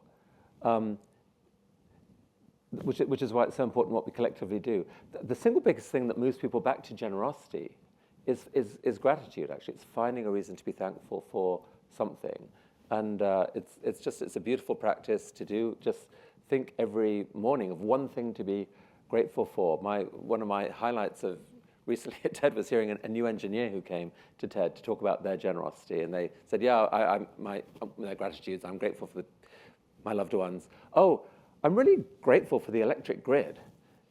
which is why it's so important what we collectively do. The single biggest thing that moves people back to generosity is gratitude, actually. It's finding a reason to be thankful for something. And it's a beautiful practice to do. Just think every morning of one thing to be grateful for. One of my highlights of recently at TED was hearing a new engineer who came to TED to talk about their generosity. And they said, yeah, my gratitudes, I'm grateful for my loved ones. Oh, I'm really grateful for the electric grid.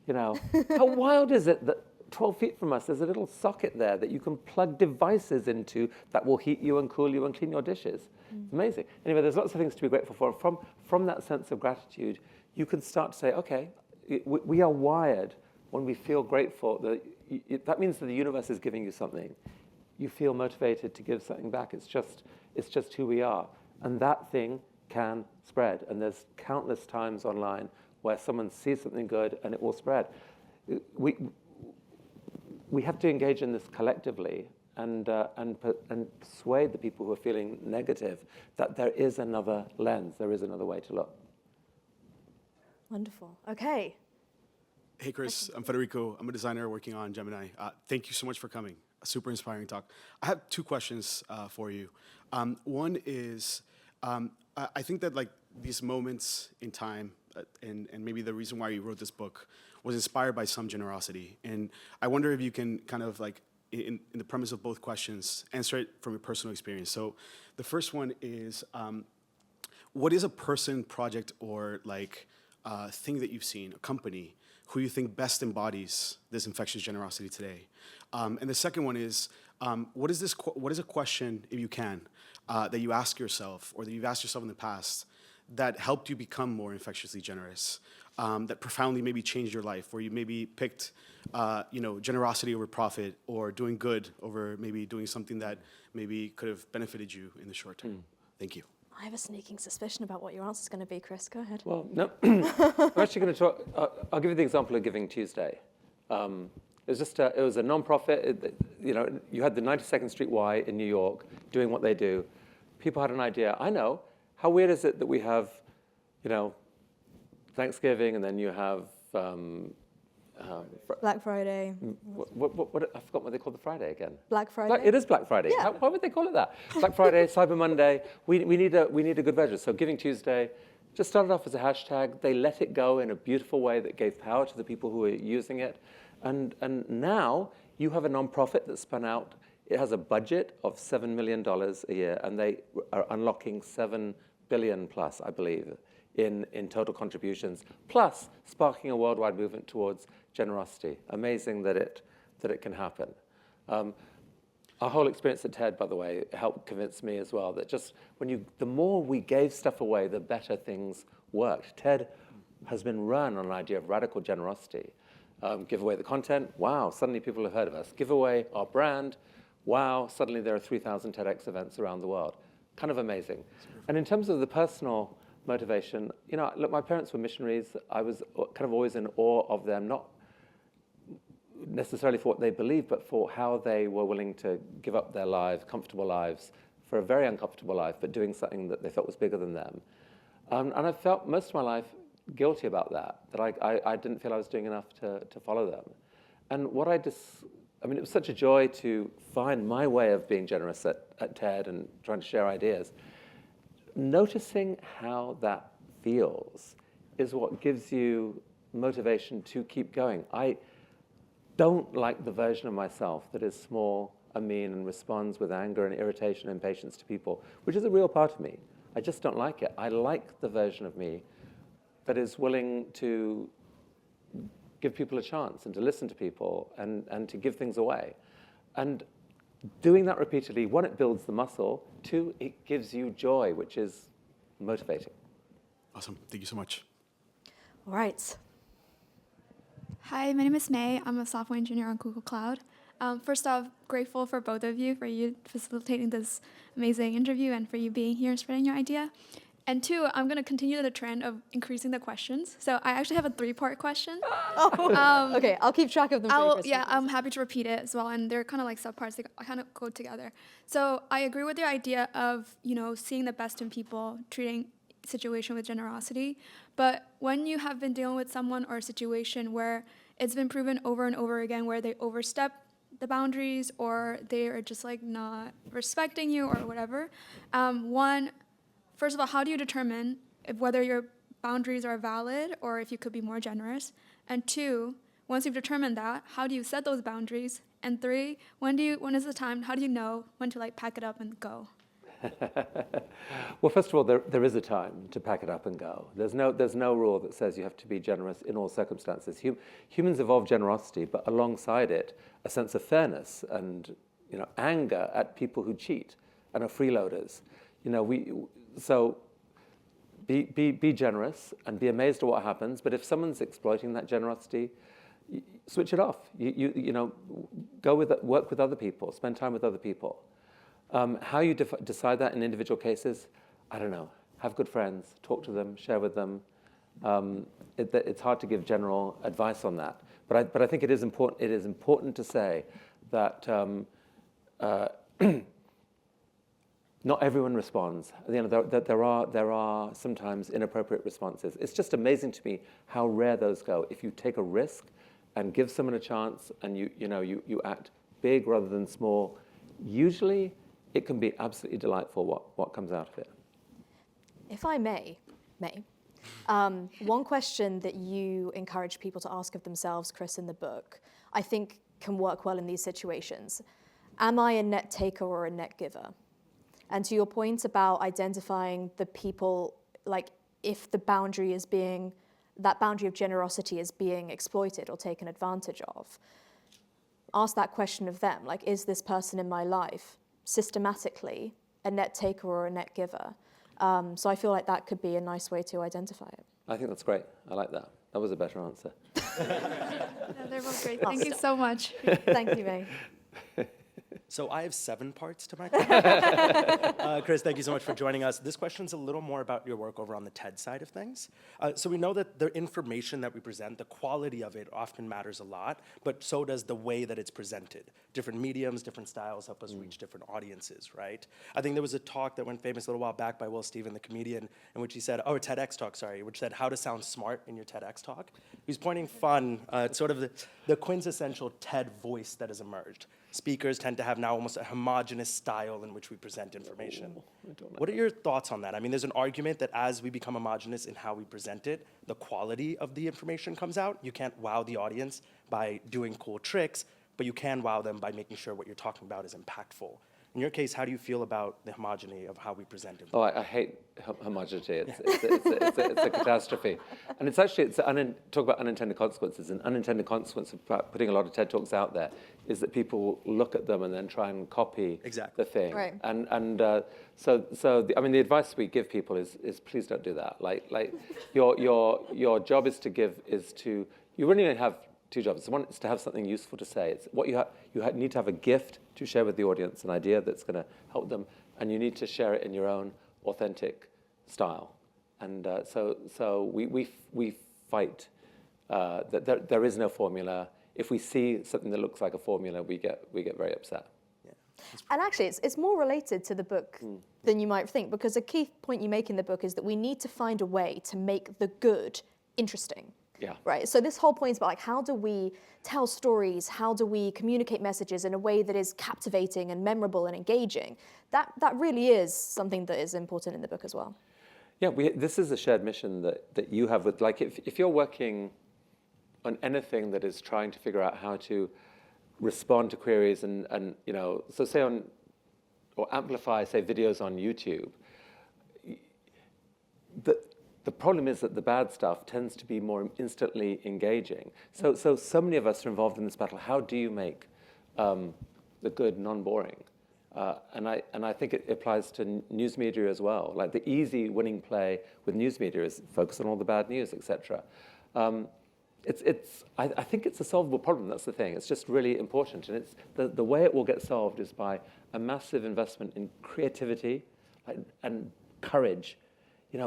You know, how wild is it that 12 feet from us, there's a little socket there that you can plug devices into that will heat you and cool you and clean your dishes. It's amazing. Anyway, there's lots of things to be grateful for. From that sense of gratitude, you can start to say, okay, we are wired when we feel grateful. That means that the universe is giving you something. You feel motivated to give something back. It's just who we are. And that thing can spread. And there's countless times online where someone sees something good and it will spread. We have to engage in this collectively and persuade the people who are feeling negative that there is another lens, there is another way to look. Wonderful. Okay. Hey, Chris. I'm Federico. I'm a designer working on Gemini. Thank you so much for coming. A super inspiring talk. I have two questions for you. One is, I think that like these moments in time, and maybe the reason why you wrote this book was inspired by some generosity. And I wonder if you can kind of like, in the premise of both questions, answer it from your personal experience. So the first one is, what is a person, project, or like thing that you've seen, a company, who you think best embodies this infectious generosity today? And the second one is, what is a question, if you can, that you ask yourself, or that you've asked yourself in the past, that helped you become more infectiously generous, that profoundly maybe changed your life, where you maybe picked generosity over profit, or doing good over maybe doing something that maybe could have benefited you in the short term? Thank you. I have a sneaking suspicion about what your answer is going to be, Chris. Go ahead. Well, no, I'm actually going to talk. I'll give you the example of Giving Tuesday. It was a non-profit. You had the 92nd Street Y in New York doing what they do. People had an idea. I know. How weird is it that we have, Thanksgiving, and then you have Black Friday. What I forgot what they call the Friday again. Black Friday. It is Black Friday. Yeah. Why would they call it that? Black Friday, Cyber Monday. We need a good version. So Giving Tuesday just started off as a hashtag. They let it go in a beautiful way that gave power to the people who were using it, and now you have a nonprofit that spun out. It has a budget of $7 million a year, and they are unlocking $7 billion plus, I believe, in total contributions, plus sparking a worldwide movement towards generosity. Amazing that it can happen. Our whole experience at TED, by the way, helped convince me as well that just the more we gave stuff away, the better things worked. TED has been run on an idea of radical generosity. Give away the content, wow, suddenly people have heard of us. Give away our brand, wow, suddenly there are 3,000 TEDx events around the world. Kind of amazing. And in terms of the personal motivation, look, my parents were missionaries. I was kind of always in awe of them, not necessarily for what they believed, but for how they were willing to give up their lives, comfortable lives, for a very uncomfortable life, but doing something that they felt was bigger than them. And I felt most of my life guilty about that I didn't feel I was doing enough to follow them. And it was such a joy to find my way of being generous at TED and trying to share ideas. Noticing how that feels is what gives you motivation to keep going. I don't like the version of myself that is small and mean and responds with anger and irritation and impatience to people, which is a real part of me. I just don't like it. I like the version of me that is willing to give people a chance and to listen to people and to give things away. And doing that repeatedly, one, it builds the muscle. Two, it gives you joy, which is motivating. Awesome. Thank you so much. All right. Hi, my name is May. I'm a software engineer on Google Cloud. First off, grateful for both of you, for you facilitating this amazing interview and for you being here and spreading your idea. And two, I'm going to continue the trend of increasing the questions. So I actually have a 3-part question. Okay, I'll keep track of them for you, Kristen. Yeah, I'm happy to repeat it as well. And they're kind of like subparts. They kind of go together. So I agree with your idea of, seeing the best in people, treating situation with generosity. But when you have been dealing with someone or a situation where it's been proven over and over again where they overstep the boundaries or they are just like not respecting you or whatever, first of all, how do you determine whether your boundaries are valid or if you could be more generous? And two, once you've determined that, how do you set those boundaries? And three, when is the time, how do you know when to like pack it up and go? Well, first of all, there is a time to pack it up and go. There's no rule that says you have to be generous in all circumstances. Humans evolve generosity, but alongside it, a sense of fairness and anger at people who cheat and are freeloaders. So be generous and be amazed at what happens. But if someone's exploiting that generosity, switch it off. Work with other people, spend time with other people. How you decide that in individual cases, I don't know. Have good friends, talk to them, share with them. It's hard to give general advice on that, but I think it is important. It is important to say that not everyone responds. There are sometimes inappropriate responses. It's just amazing to me how rare those go. If you take a risk and give someone a chance, and you act big rather than small, usually it can be absolutely delightful what comes out of it. If I may, one question that you encourage people to ask of themselves, Chris, in the book, I think can work well in these situations. Am I a net taker or a net giver? And to your point about identifying the people, like if the boundary that boundary of generosity is being exploited or taken advantage of, ask that question of them, like, is this person in my life systematically a net taker or a net giver? So I feel like that could be a nice way to identify it. I think that's great. I like that. That was a better answer. Yeah, they're both great. Thank you so much. Thank you, May. So I have 7 parts to my question. Chris, thank you so much for joining us. This question's a little more about your work over on the TED side of things. So we know that the information that we present, the quality of it often matters a lot, but so does the way that it's presented. Different mediums, different styles help us reach different audiences, right? I think there was a talk that went famous a little while back by Will Steven, the comedian, in which he said, a TEDx talk, sorry, which said how to sound smart in your TEDx talk. He was pointing fun at sort of the quintessential TED voice that has emerged. Speakers tend to have now almost a homogenous style in which we present information. What are your thoughts on that? I mean, there's an argument that as we become homogenous in how we present it, the quality of the information comes out. You can't wow the audience by doing cool tricks, but you can wow them by making sure what you're talking about is impactful. In your case, how do you feel about the homogeny of how we present it? Oh, I hate homogeneity. It's a catastrophe. And talk about unintended consequences. An unintended consequence of putting a lot of TED Talks out there is that people look at them and then try and copy the thing. Right. So the advice we give people is please don't do that. Like your job is to you really only have 2 jobs. One is to have something useful to say. It's what you need to have a gift to share with the audience, an idea that's going to help them, and you need to share it in your own authentic style. And so we fight that there is no formula. If we see something that looks like a formula, we get very upset. Yeah. And actually, it's more related to the book than you might think, because a key point you make in the book is that we need to find a way to make the good interesting. Yeah. Right. So this whole point is about like, how do we tell stories? How do we communicate messages in a way that is captivating and memorable and engaging? That really is something that is important in the book as well. Yeah. This is a shared mission that you have with, like, if you're working on anything that is trying to figure out how to respond to queries and so say or amplify, say, videos on YouTube. The problem is that the bad stuff tends to be more instantly engaging. So many of us are involved in this battle. How do you make the good non-boring? And I think it applies to news media as well. Like the easy winning play with news media is focus on all the bad news, etc. I think it's a solvable problem. That's the thing. It's just really important, and it's the way it will get solved is by a massive investment in creativity and courage.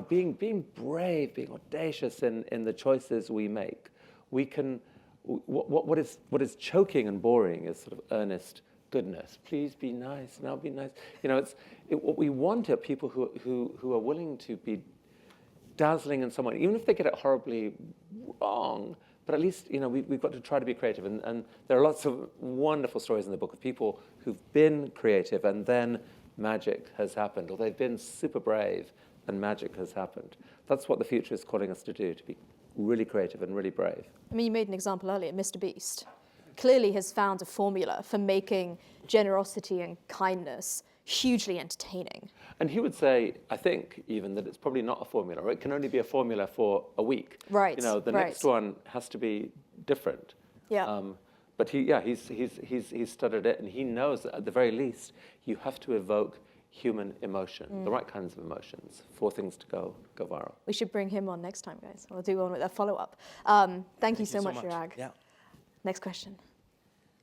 being brave, being audacious in the choices we make. We can, what is choking and boring is sort of earnest goodness. Please be nice, now be nice. What we want are people who are willing to be dazzling in some way, even if they get it horribly wrong. But at least, we've got to try to be creative. And there are lots of wonderful stories in the book of people who've been creative and then magic has happened, or they've been super brave and magic has happened. That's what the future is calling us to do, to be really creative and really brave. I mean, you made an example earlier, Mr. Beast clearly has found a formula for making generosity and kindness hugely entertaining. And he would say, I think, even that it's probably not a formula, or it can only be a formula for a week. Right. The next one has to be different. Yeah. But he's studied it, and he knows that at the very least you have to evoke human emotion, the right kinds of emotions, for things to go viral. We should bring him on next time, guys. We'll do one with a follow-up. Thank you so much, Chirag. Yeah. Next question.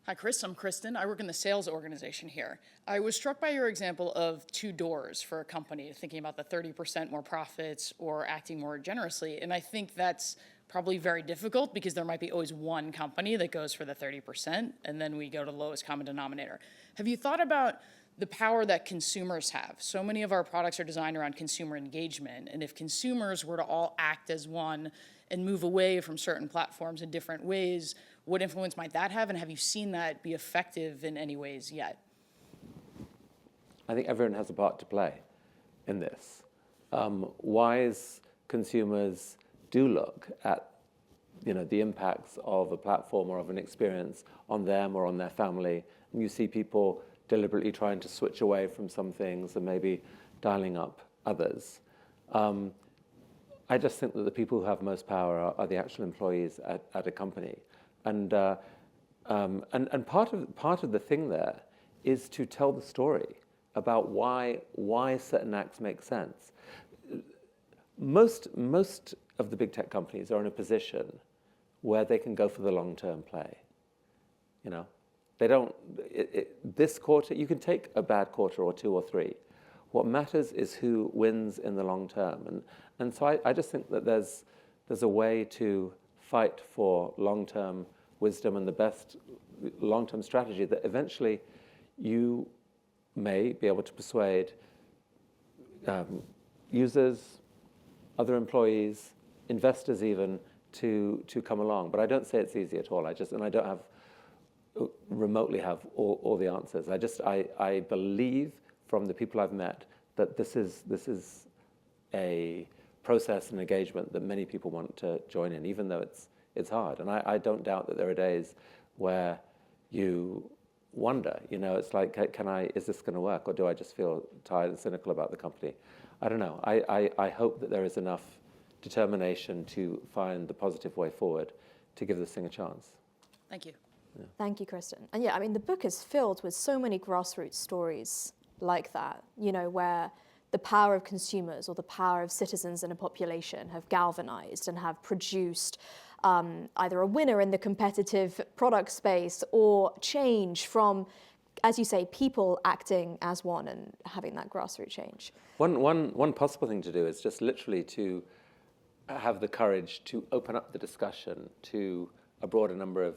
Hi, Chris. I'm Kristen. I work in the sales organization here. I was struck by your example of 2 doors for a company, thinking about the 30% more profits or acting more generously. And I think that's probably very difficult because there might be always one company that goes for the 30%, and then we go to the lowest common denominator. Have you thought about the power that consumers have? So many of our products are designed around consumer engagement, and if consumers were to all act as one and move away from certain platforms in different ways, what influence might that have, and have you seen that be effective in any ways yet? I think everyone has a part to play in this. Wise consumers do look at the impacts of a platform or of an experience on them or on their family, and you see people deliberately trying to switch away from some things and maybe dialing up others. I just think that the people who have most power are the actual employees at a company. And part of the thing there is to tell the story about why certain acts make sense. Most of the big tech companies are in a position where they can go for the long-term play. They don't. This quarter, you can take a bad quarter or 2 or 3. What matters is who wins in the long term. And so I just think that there's a way to fight for long-term wisdom and the best long-term strategy that eventually you may be able to persuade users, other employees, investors even, to come along. But I don't say it's easy at all. I don't remotely have all the answers. I believe from the people I've met that this is a process and engagement that many people want to join in, even though it's hard. And I don't doubt that there are days where you wonder, it's like, is this going to work, or do I just feel tired and cynical about the company? I don't know. I hope that there is enough determination to find the positive way forward to give this thing a chance. Thank you. Yeah. Thank you, Kristen. And yeah, I mean, the book is filled with so many grassroots stories like that, where the power of consumers or the power of citizens in a population have galvanized and have produced either a winner in the competitive product space or change from, as you say, people acting as one and having that grassroots change. One possible thing to do is just literally to have the courage to open up the discussion to a broader number of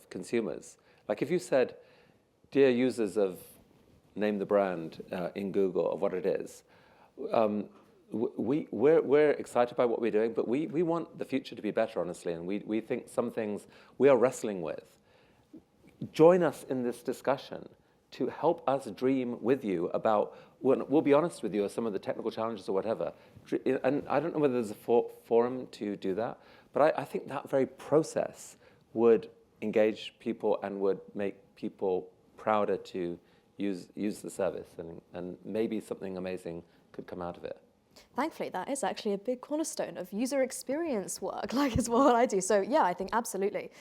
consumers. Like if you said, dear users of name the brand in Google of what it is, we're excited by what we're doing, but we want the future to be better, honestly, and we think some things we are wrestling with. Join us in this discussion to help us dream with you about, we'll be honest with you, of some of the technical challenges or whatever. And I don't know whether there's a forum to do that, but I think that very process would engage people and would make people prouder to use the service, and maybe something amazing could come out of it. Thankfully, that is actually a big cornerstone of user experience work, is what I do. So yeah, I think absolutely.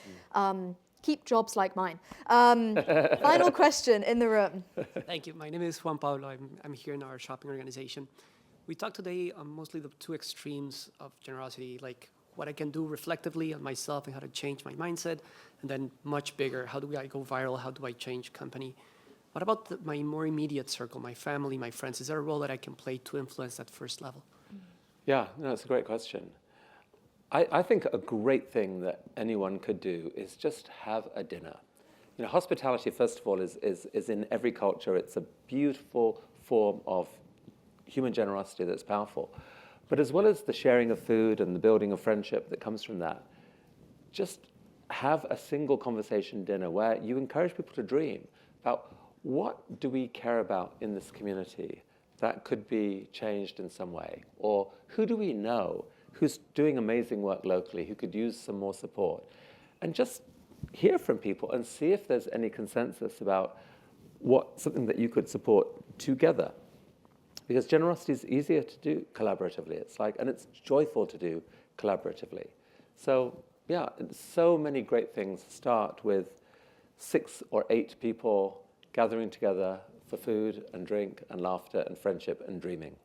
Keep jobs like mine. Final question in the room. Thank you. My name is Juan Pablo. I'm here in our shopping organization. We talked today on mostly the 2 extremes of generosity, like what I can do reflectively on myself and how to change my mindset, and then much bigger, how do I go viral, how do I change company? What about my more immediate circle, my family, my friends? Is there a role that I can play to influence that first level? Yeah, no, it's a great question. I think a great thing that anyone could do is just have a dinner. You know, hospitality, first of all, is in every culture. It's a beautiful form of human generosity that's powerful. But as well as the sharing of food and the building of friendship that comes from that, just have a single conversation dinner where you encourage people to dream about what do we care about in this community that could be changed in some way? Or who do we know who's doing amazing work locally who could use some more support? And just hear from people and see if there's any consensus about something that you could support together. Because generosity is easier to do collaboratively. And it's joyful to do collaboratively. So yeah, so many great things start with 6 or 8 people gathering together for food and drink and laughter and friendship and dreaming.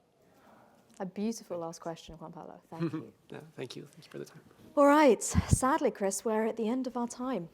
A beautiful last question, Juan Pablo. Thank you. Yeah, thank you. Thank you for the time. All right. Sadly, Chris, we're at the end of our time.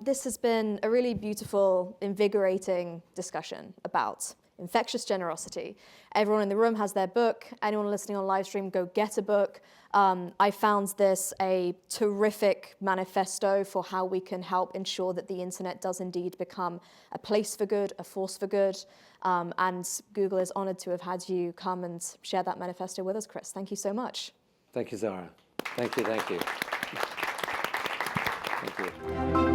This has been a really beautiful, invigorating discussion about infectious generosity. Everyone in the room has their book. Anyone listening on live stream, go get a book. I found this a terrific manifesto for how we can help ensure that the internet does indeed become a place for good, a force for good. And Google is honored to have had you come and share that manifesto with us, Chris. Thank you so much. Thank you, Zara. Thank you, thank you. Thank you.